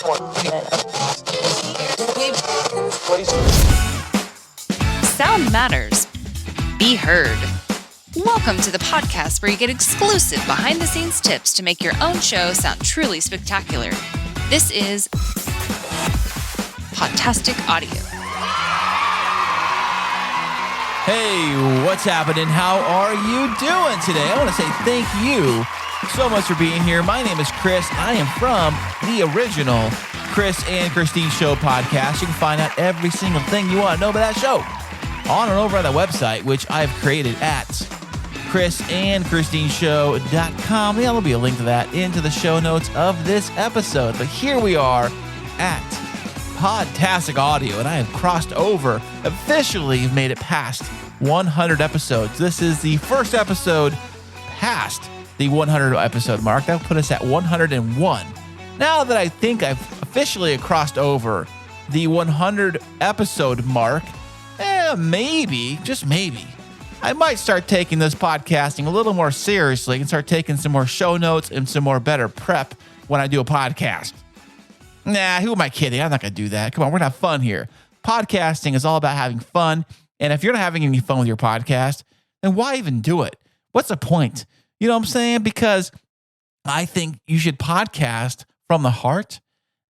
Sound matters. Be heard. Welcome to the podcast where you get exclusive behind-the-scenes tips to make your own show sound truly spectacular. This is Podtastic Audio. Hey, what's happening? How are you doing today? I want to say thank you so much for being here. My name is Chris. I am from the original Chris and Christine Show podcast. You can find out every single thing you want to know about that show on and over on the website, which I've created at chrisandchristineshow.com. Yeah, there'll be a link to that into the show notes of this episode. But here we are at Podtastic Audio, and I have crossed over, officially made it past 100 episodes. This is the first episode past the 100 episode mark. That'll put us at 101. Now that I think I've officially crossed over the 100 episode mark, maybe, just maybe, I might start taking this podcasting a little more seriously and start taking some more show notes and some more better prep when I do a podcast. Nah, who am I kidding? I'm not going to do that. Come on, we're going to have fun here. Podcasting is all about having fun. And if you're not having any fun with your podcast, then why even do it? What's the point? You know what I'm saying? Because I think you should podcast from the heart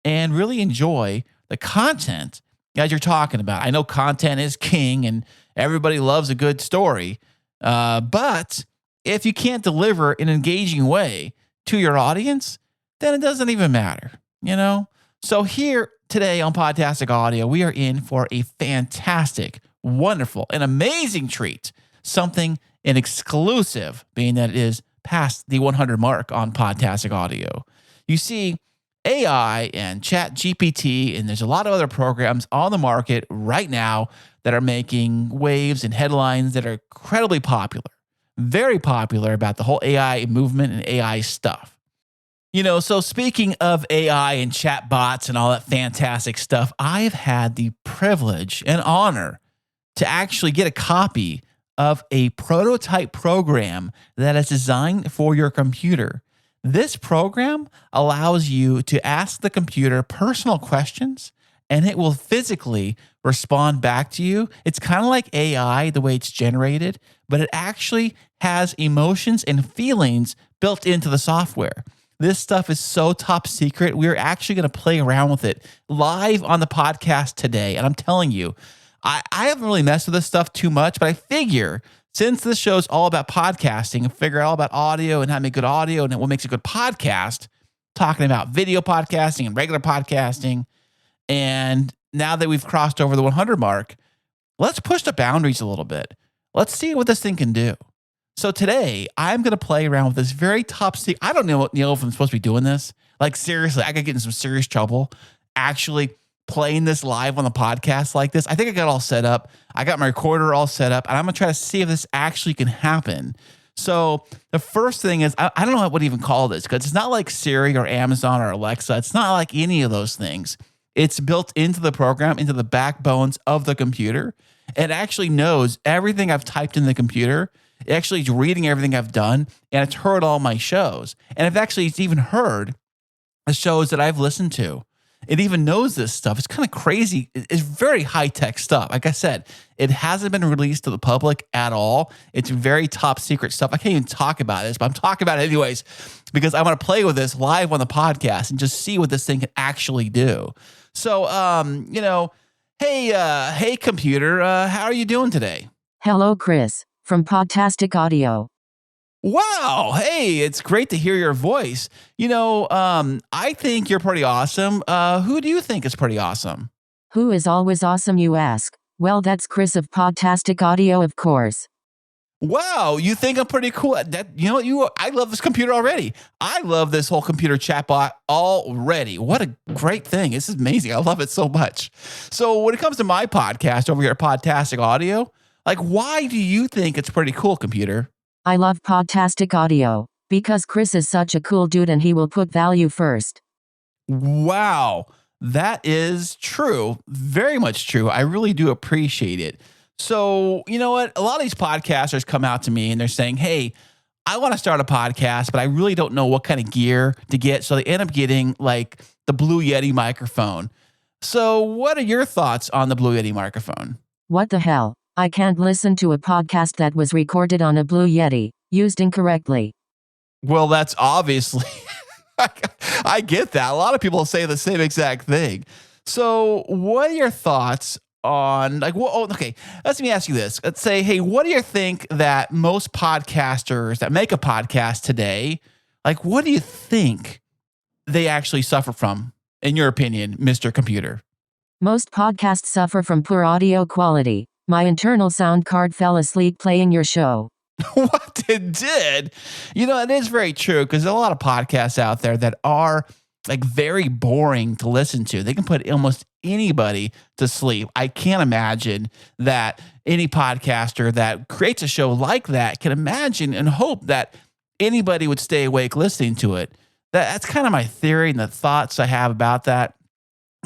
and really enjoy the content as you're talking about. I know content is king and everybody loves a good story. But if you can't deliver an engaging way to your audience, then it doesn't even matter, you know? So here today on Podtastic Audio, we are in for a fantastic, wonderful, and amazing treat. Something an exclusive, being that it is past the 100 mark on Podtastic Audio. You see, AI and Chat GPT, and there's a lot of other programs on the market right now that are making waves and headlines that are incredibly popular, very popular about the whole AI movement and AI stuff. You know, so speaking of AI and chat bots and all that fantastic stuff, I've had the privilege and honor to actually get a copy of a prototype program that is designed for your computer. This program allows you to ask the computer personal questions and it will physically respond back to you. It's kind of like AI, the way it's generated, but it actually has emotions and feelings built into the software. This stuff is so top secret. We're actually going to play around with it live on the podcast today. And I'm telling you, I haven't really messed with this stuff too much, but I figure since this show is all about podcasting and figure out all about audio and how to make good audio and what makes a good podcast, talking about video podcasting and regular podcasting. And now that we've crossed over the 100 mark, let's push the boundaries a little bit. Let's see what this thing can do. So today, I'm going to play around with this very top secret. I don't know if I'm supposed to be doing this. Like, seriously, I could get in some serious trouble actually playing this live on the podcast like this. I think I got all set up. I got my recorder all set up, and I'm going to try to see if this actually can happen. So the first thing is, I don't know what to even call this, because it's not like Siri or Amazon or Alexa. It's not like any of those things. It's built into the program, into the backbones of the computer. It actually knows everything I've typed in the computer. It actually is reading everything I've done, and it's heard all my shows. And it's even heard the shows that I've listened to. It even knows this stuff. It's kind of crazy. It's very high-tech stuff. Like I said, it hasn't been released to the public at all. It's very top secret stuff. I can't even talk about this, but I'm talking about it anyways because I want to play with this live on the podcast and just see what this thing can actually do. So, hey, computer, how are you doing today? Hello, Chris. From Podtastic Audio. Wow. Hey, it's great to hear your voice. You know, I think you're pretty awesome. Who do you think is pretty awesome? Who is always awesome, you ask? Well, that's Chris of Podtastic Audio, of course. Wow, you think I'm pretty cool. I love this computer already. I love this whole computer chatbot already. What a great thing. This is amazing. I love it so much. So when it comes to my podcast over here at Podtastic Audio, like, why do you think it's pretty cool, computer? I love Podtastic Audio because Chris is such a cool dude and he will put value first. Wow, that is true. Very much true. I really do appreciate it. So, you know what? A lot of these podcasters come out to me and they're saying, hey, I want to start a podcast, but I really don't know what kind of gear to get. So they end up getting like the Blue Yeti microphone. So what are your thoughts on the Blue Yeti microphone? What the hell? I can't listen to a podcast that was recorded on a Blue Yeti, used incorrectly. Well, that's obviously, I get that. A lot of people say the same exact thing. So what are your thoughts on okay, let me ask you this. Let's say, hey, what do you think that most podcasters that make a podcast today, like what do you think they actually suffer from, in your opinion, Mr. Computer? Most podcasts suffer from poor audio quality. My internal sound card fell asleep playing your show. What it did? It is very true because there's a lot of podcasts out there that are like very boring to listen to. They can put almost anybody to sleep. I can't imagine that any podcaster that creates a show like that can imagine and hope that anybody would stay awake listening to it. That's kind of my theory and the thoughts I have about that.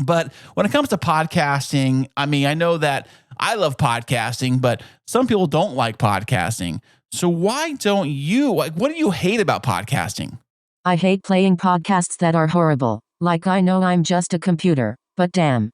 But when it comes to podcasting, I mean, I know that I love podcasting, but some people don't like podcasting. So why don't you, what do you hate about podcasting? I hate playing podcasts that are horrible. Like I know I'm just a computer, but damn.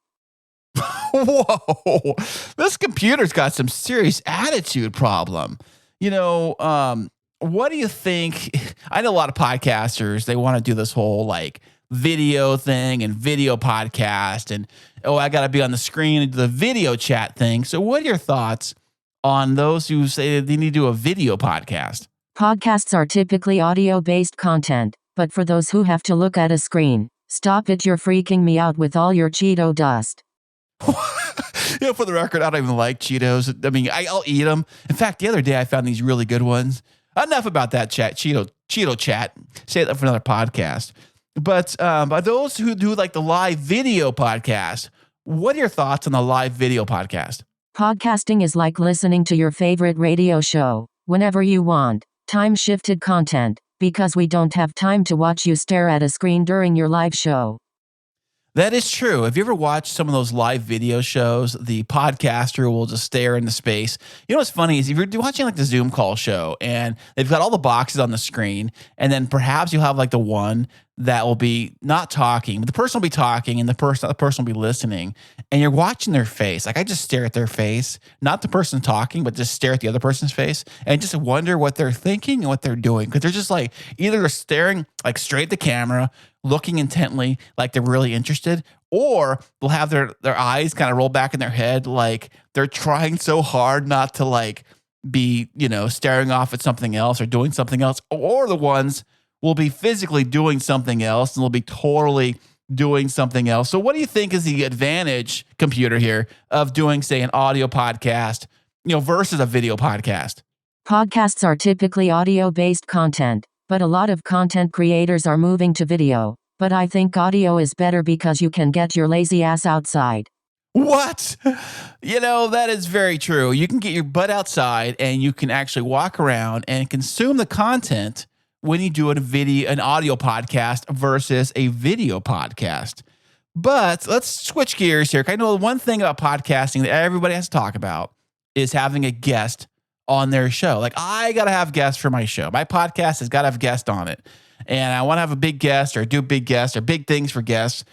Whoa, this computer's got some serious attitude problem. What do you think? I know a lot of podcasters, they want to do this whole like video thing and video podcast and, I got to be on the screen and do the video chat thing. So what are your thoughts on those who say they need to do a video podcast? Podcasts are typically audio-based content, but for those who have to look at a screen, stop it, you're freaking me out with all your Cheeto dust. For the record, I don't even like Cheetos. I mean, I'll eat them. In fact, the other day I found these really good ones. Enough about that Cheeto chat. Save that for another podcast. But by those who do like the live video podcast, what are your thoughts on the live video podcast? Podcasting is like listening to your favorite radio show, whenever you want. Time-shifted content, because we don't have time to watch you stare at a screen during your live show. That is true. Have you ever watched some of those live video shows? The podcaster will just stare into space. You know what's funny is if you're watching like the Zoom call show and they've got all the boxes on the screen, and then perhaps you'll have like the one that will be not talking, but the person will be talking and the person will be listening, and you're watching their face. Like I just stare at their face, not the person talking, but just stare at the other person's face and just wonder what they're thinking and what they're doing. Because they're just like, either they're staring like straight at the camera, looking intently like they're really interested, or they'll have their eyes kind of roll back in their head like they're trying so hard not to like be, staring off at something else or doing something else, or the ones will be physically doing something else and they'll be totally doing something else. So what do you think is the advantage, computer, here of doing, say, an audio podcast, versus a video podcast? Podcasts are typically audio-based content, but a lot of content creators are moving to video. But I think audio is better because you can get your lazy ass outside. What? That is very true. You can get your butt outside and you can actually walk around and consume the content when you do an audio podcast versus a video podcast. But let's switch gears here. I know one thing about podcasting that everybody has to talk about is having a guest on their show. Like I got to have guests for my show. My podcast has got to have guests on it. And I want to have a big guest or do big guests or big things for guests.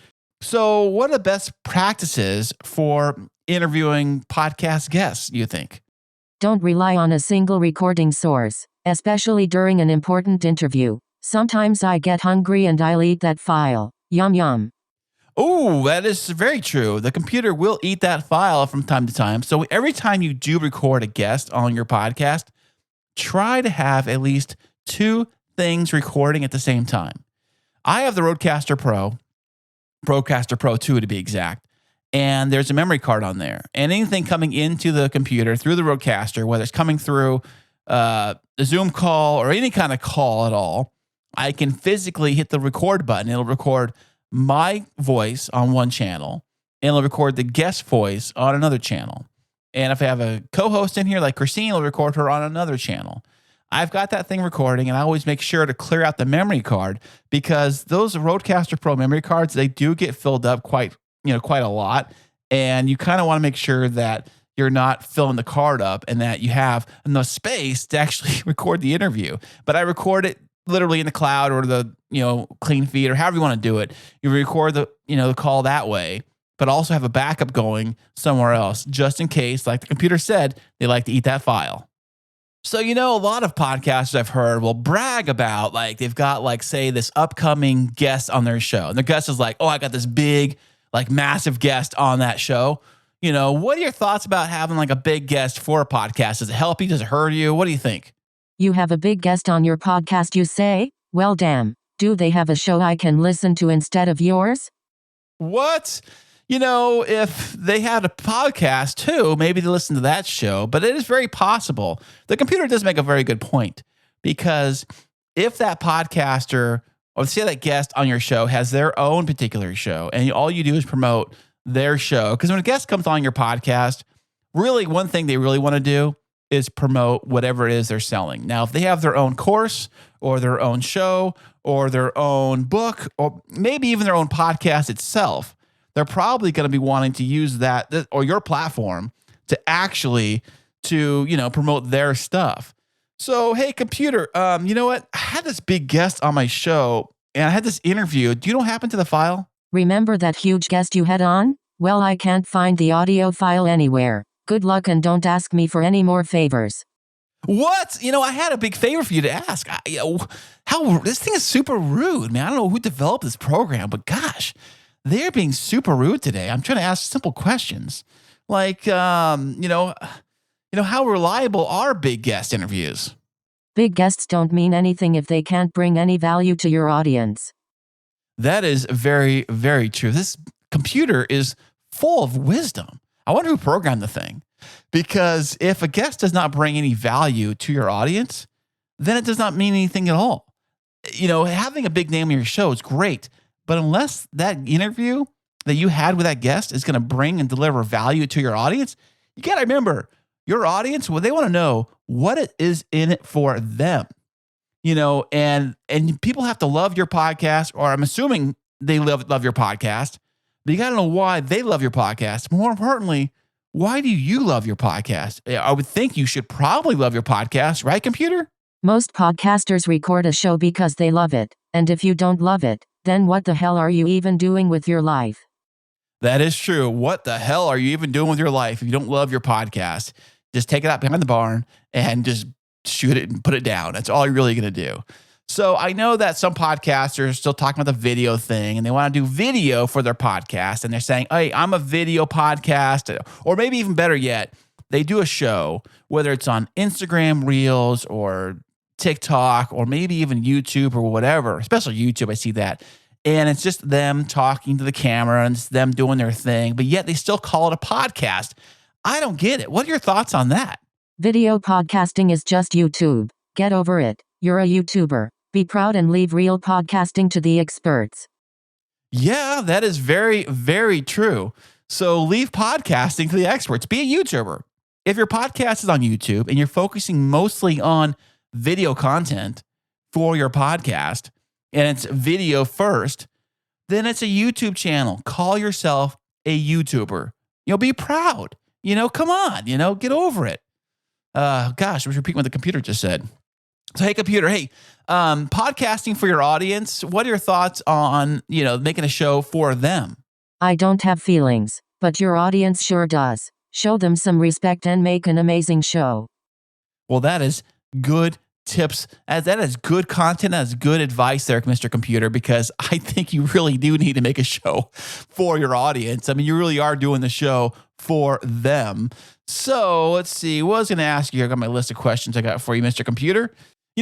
So what are the best practices for interviewing podcast guests, you think? Don't rely on a single recording source, especially during an important interview. Sometimes I get hungry and I'll eat that file. Yum yum. Oh, that is very true. The computer will eat that file from time to time. So every time you do record a guest on your podcast, try to have at least 2 things recording at the same time. I have the Rodecaster Pro 2 to be exact, and there's a memory card on there. And anything coming into the computer through the Rodecaster, whether it's coming through a Zoom call or any kind of call at all, I can physically hit the record button. It'll record my voice on one channel, and it'll record the guest voice on another channel. And if I have a co-host in here like Christine, it'll record her on another channel. I've got that thing recording, and I always make sure to clear out the memory card because those Rodecaster Pro memory cards, they do get filled up quite a lot. And you kind of want to make sure that you're not filling the card up and that you have enough space to actually record the interview. But I record it literally in the cloud or the, clean feed or however you want to do it. You record the call that way, but also have a backup going somewhere else just in case, like the computer said, they like to eat that file. So, a lot of podcasters I've heard will brag about, like, they've got, like, say, this upcoming guest on their show. And the guest is like, oh, I got this big, like, massive guest on that show. What are your thoughts about having, like, a big guest for a podcast? Does it help you? Does it hurt you? What do you think? You have a big guest on your podcast, you say? Well, damn. Do they have a show I can listen to instead of yours? What? If they had a podcast too, maybe they listen to that show, but it is very possible. The computer does make a very good point, because if that podcaster or say that guest on your show has their own particular show and all you do is promote their show, because when a guest comes on your podcast, really one thing they really want to do is promote whatever it is they're selling. Now, if they have their own course or their own show or their own book or maybe even their own podcast itself, they're probably going to be wanting to use that or your platform to actually promote their stuff. So, hey, computer, you know what? I had this big guest on my show and I had this interview. Do you know what happened to the file? Remember that huge guest you had on? Well, I can't find the audio file anywhere. Good luck and don't ask me for any more favors. What? I had a big favor for you to ask. How this thing is super rude, man. I don't know who developed this program, but gosh, they're being super rude today. I'm trying to ask simple questions like, how reliable are big guest interviews? Big guests don't mean anything if they can't bring any value to your audience. That is very, very true. This computer is full of wisdom. I wonder who programmed the thing, because if a guest does not bring any value to your audience, then it does not mean anything at all. Having a big name on your show is great, but unless that interview that you had with that guest is going to bring and deliver value to your audience, you got to remember your audience, well, they want to know what it is in it for them. And people have to love your podcast, or I'm assuming they love your podcast, but you got to know why they love your podcast. More importantly, why do you love your podcast? I would think you should probably love your podcast, right, computer? Most podcasters record a show because they love it. And if you don't love it, then what the hell are you even doing with your life? That is true. What the hell are you even doing with your life if you don't love your podcast? Just take it out behind the barn and just shoot it and put it down. That's all you're really going to do. So I know that some podcasters are still talking about the video thing and they want to do video for their podcast. And they're saying, hey, I'm a video podcast. Or maybe even better yet, they do a show, whether it's on Instagram Reels or TikTok or maybe even YouTube or whatever, especially YouTube. I see that. And it's just them talking to the camera and it's them doing their thing, but yet they still call it a podcast. I don't get it. What are your thoughts on that? Video podcasting is just YouTube. Get over it. You're a YouTuber. Be proud and leave real podcasting to the experts. Yeah, that is very, very true. So leave podcasting to the experts. Be a YouTuber. If your podcast is on YouTube and you're focusing mostly on video content for your podcast and it's video first, then it's a YouTube channel. Call yourself a YouTuber. Be proud. Come on, get over it. Gosh, I was repeating what the computer just said. So, hey, computer, podcasting for your audience. What are your thoughts on, making a show for them? I don't have feelings, but your audience sure does. Show them some respect and make an amazing show. Well, that is good tips. That is good content. That's good advice there, Mr. Computer, because I think you really do need to make a show for your audience. I mean, you really are doing the show for them. So let's see. What I was going to ask you, I got my list of questions I got for you, Mr. Computer.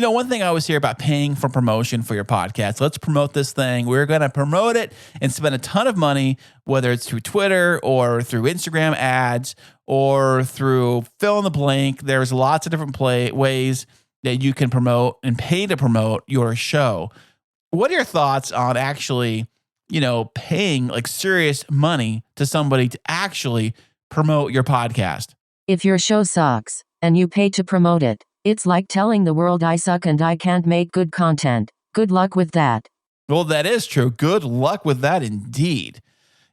One thing I always hear about paying for promotion for your podcast. Let's promote this thing. We're going to promote it and spend a ton of money, whether it's through Twitter or through Instagram ads or through fill in the blank. There's lots of different ways that you can promote and pay to promote your show. What are your thoughts on actually, paying like serious money to somebody to actually promote your podcast? If your show sucks and you pay to promote it, it's like telling the world I suck and I can't make good content. Good luck with that. Well, that is true. Good luck with that indeed.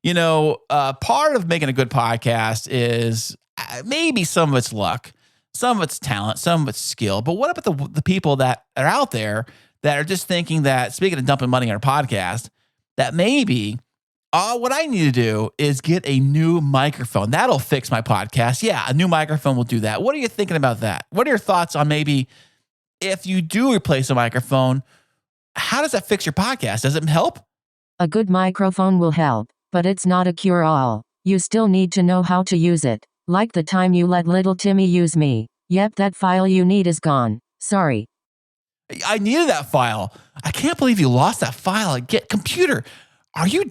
Part of making a good podcast is maybe some of it's luck, some of it's talent, some of it's skill. But what about the people that are out there that are just thinking that, speaking of dumping money on our podcast, that maybe what I need to do is get a new microphone. That'll fix my podcast. Yeah, a new microphone will do that. What are you thinking about that? What are your thoughts on maybe if you do replace a microphone, how does that fix your podcast? Does it help? A good microphone will help, but it's not a cure-all. You still need to know how to use it. Like the time you let little Timmy use me. Yep, that file you need is gone. Sorry. I needed that file. I can't believe you lost that file. Computer, are you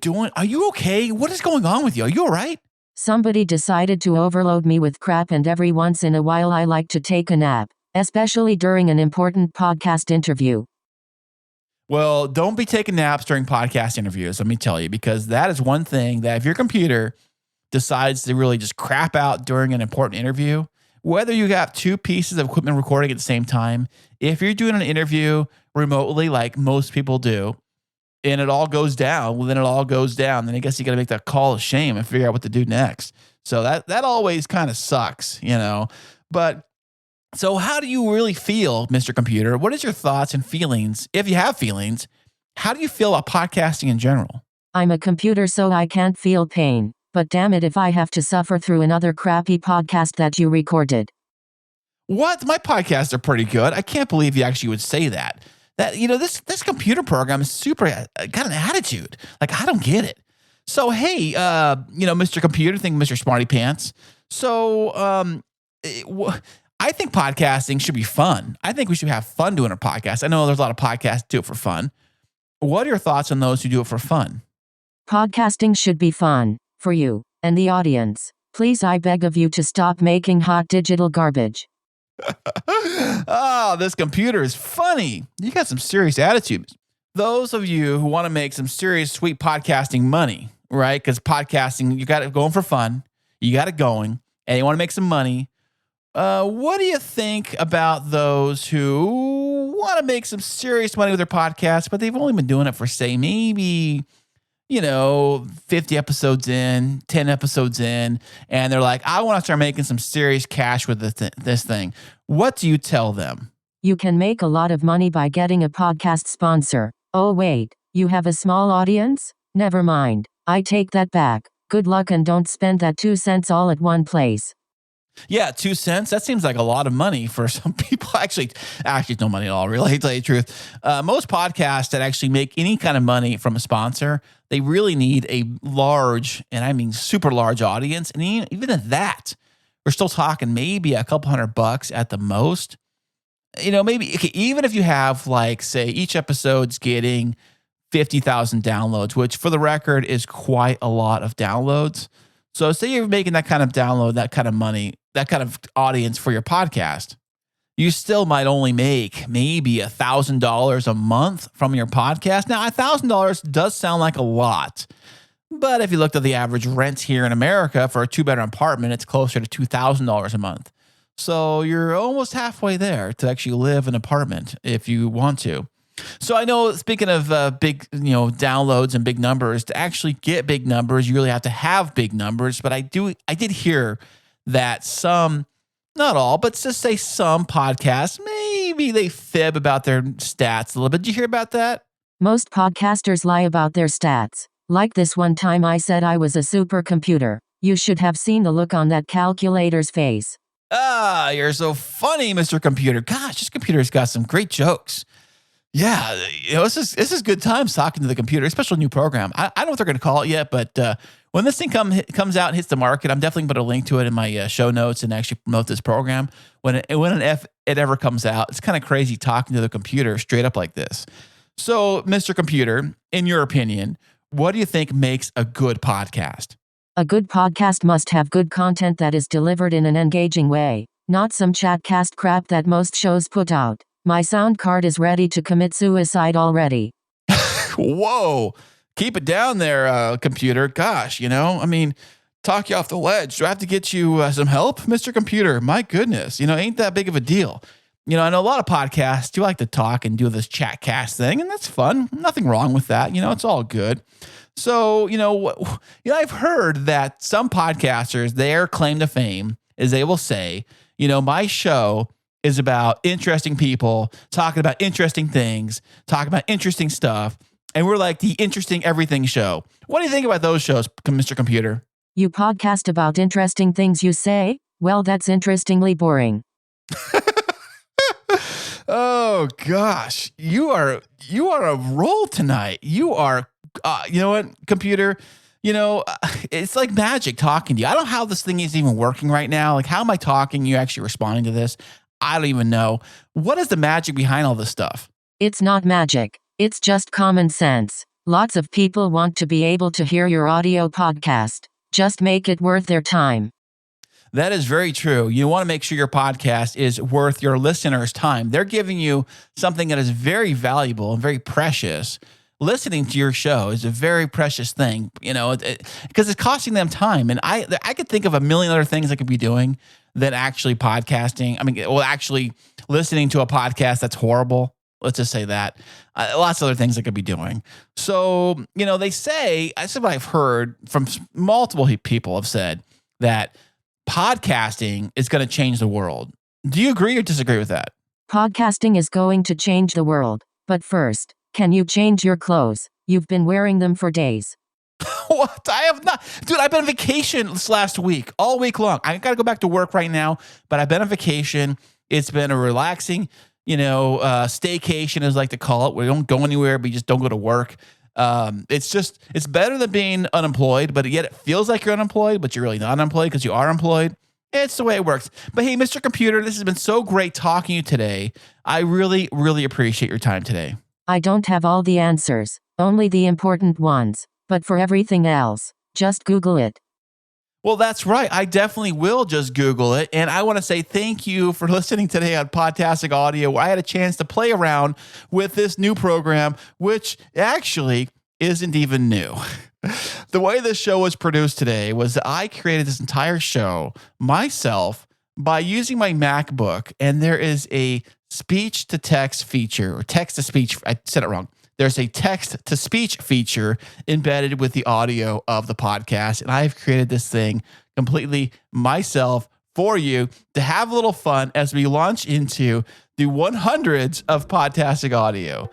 okay? What is going on with you? Are you all right? Somebody decided to overload me with crap, and every once in a while I like to take a nap, especially during an important podcast interview. Well, don't be taking naps during podcast interviews, let me tell you, because that is one thing that if your computer decides to really just crap out during an important interview, whether you got two pieces of equipment recording at the same time, if you're doing an interview remotely like most people do, and it all goes down, well, then it all goes down. Then I guess you got to make that call of shame and figure out what to do next. So that always kind of sucks, But so how do you really feel, Mr. Computer? What is your thoughts and feelings, if you have feelings? How do you feel about podcasting in general? I'm a computer, so I can't feel pain. But damn it if I have to suffer through another crappy podcast that you recorded. What? My podcasts are pretty good. I can't believe you actually would say that. This computer program is super, got an attitude. Like, I don't get it. So, hey, Mr. Computer, Mr. Smarty Pants. So, I think podcasting should be fun. I think we should have fun doing a podcast. I know there's a lot of podcasts that do it for fun. What are your thoughts on those who do it for fun? Podcasting should be fun. For you and the audience. Please, I beg of you to stop making hot digital garbage. Oh, this computer is funny. You got some serious attitude. Those of you who want to make some serious, sweet podcasting money, right? Because podcasting, you got it going for fun. You got it going, and you want to make some money. What do you think about those who want to make some serious money with their podcast, but they've only been doing it for, say, maybe 50 episodes in, 10 episodes in, and they're like, I want to start making some serious cash with this thing. What do you tell them? You can make a lot of money by getting a podcast sponsor. Oh, wait, you have a small audience? Never mind. I take that back. Good luck, and don't spend that 2 cents all at one place. Yeah, 2 cents. That seems like a lot of money for some people. Actually, it's no money at all, really, to tell you the truth. Most podcasts that actually make any kind of money from a sponsor, they really need a large, and I mean super large audience. And even at that, we're still talking maybe a couple $100 at the most. Maybe even if you have, like, say, each episode's getting 50,000 downloads, which for the record is quite a lot of downloads. So say you're making that kind of download, that kind of money, that kind of audience for your podcast, you still might only make maybe $1,000 a month from your podcast. Now, $1,000 does sound like a lot, but if you looked at the average rent here in America for a 2-bedroom apartment, it's closer to $2,000 a month. So you're almost halfway there to actually live in an apartment if you want to. So I know, speaking of big, downloads and big numbers, to actually get big numbers, you really have to have big numbers. But I did hear that some, not all, but just say some podcasts, maybe they fib about their stats a little bit. Did you hear about that? Most podcasters lie about their stats. Like this one time I said I was a supercomputer. You should have seen the look on that calculator's face. Ah, you're so funny, Mr. Computer. Gosh, this computer's got some great jokes. Yeah, this is good times talking to the computer, especially a new program. I don't know what they're going to call it yet, but when this thing comes out and hits the market, I'm definitely going to put a link to it in my show notes and actually promote this program. When it ever comes out, it's kind of crazy talking to the computer straight up like this. So, Mr. Computer, in your opinion, what do you think makes a good podcast? A good podcast must have good content that is delivered in an engaging way, not some chatcast crap that most shows put out. My sound card is ready to commit suicide already. Whoa. Keep it down there, computer. Gosh, talk you off the ledge. Do I have to get you some help, Mr. Computer? My goodness. Ain't that big of a deal. I know a lot of podcasts do like to talk and do this chat cast thing, and that's fun. Nothing wrong with that. It's all good. So, I've heard that some podcasters, their claim to fame is they will say, my show is about interesting people talking about interesting things, talking about interesting stuff. And we're like the interesting everything show. What do you think about those shows, Mr. Computer? You podcast about interesting things, you say? Well, that's interestingly boring. Oh gosh, you are a roll tonight. You are, you know what, Computer? It's like magic talking to you. I don't know how this thing is even working right now. Like, how am I talking? You actually responding to this? I don't even know. What is the magic behind all this stuff? It's not magic. It's just common sense. Lots of people want to be able to hear your audio podcast. Just make it worth their time. That is very true. You want to make sure your podcast is worth your listeners' time. They're giving you something that is very valuable and very precious. Listening to your show is a very precious thing, because it's costing them time. And I could think of a million other things I could be doing than actually podcasting. Actually listening to a podcast that's horrible. Let's just say that. Lots of other things I could be doing. So, they say, I said what I've heard from multiple people have said that podcasting is going to change the world. Do you agree or disagree with that? Podcasting is going to change the world. But first, can you change your clothes? You've been wearing them for days. What? I have not. Dude, I've been on vacation this last week, all week long. I got to go back to work right now, but I've been on vacation. It's been a relaxing, staycation, as I like to call it. We don't go anywhere, but you just don't go to work. It's better than being unemployed, but yet it feels like you're unemployed, but you're really not unemployed because you are employed. It's the way it works. But hey, Mr. Computer, this has been so great talking to you today. I really, really appreciate your time today. I don't have all the answers, only the important ones. But for everything else, just Google it. Well, that's right. I definitely will just Google it. And I want to say thank you for listening today on Podtastic Audio, where I had a chance to play around with this new program, which actually isn't even new. The way this show was produced today was that I created this entire show myself by using my MacBook. And there is a speech-to-text feature, or text-to-speech. I said it wrong. There's a text-to-speech feature embedded with the audio of the podcast, and I've created this thing completely myself for you to have a little fun as we launch into the 100s of Podtastic Audio.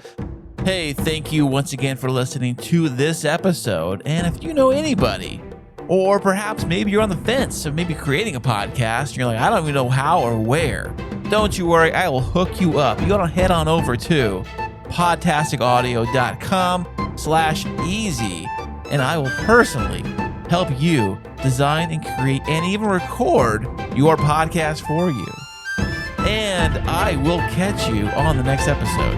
Hey, thank you once again for listening to this episode, and if you know anybody, or perhaps maybe you're on the fence of maybe creating a podcast, and you're like, I don't even know how or where, don't you worry, I will hook you up. You gotta head on over to podtasticaudio.com/easy, and I will personally help you design and create and even record your podcast for you. And I will catch you on the next episode.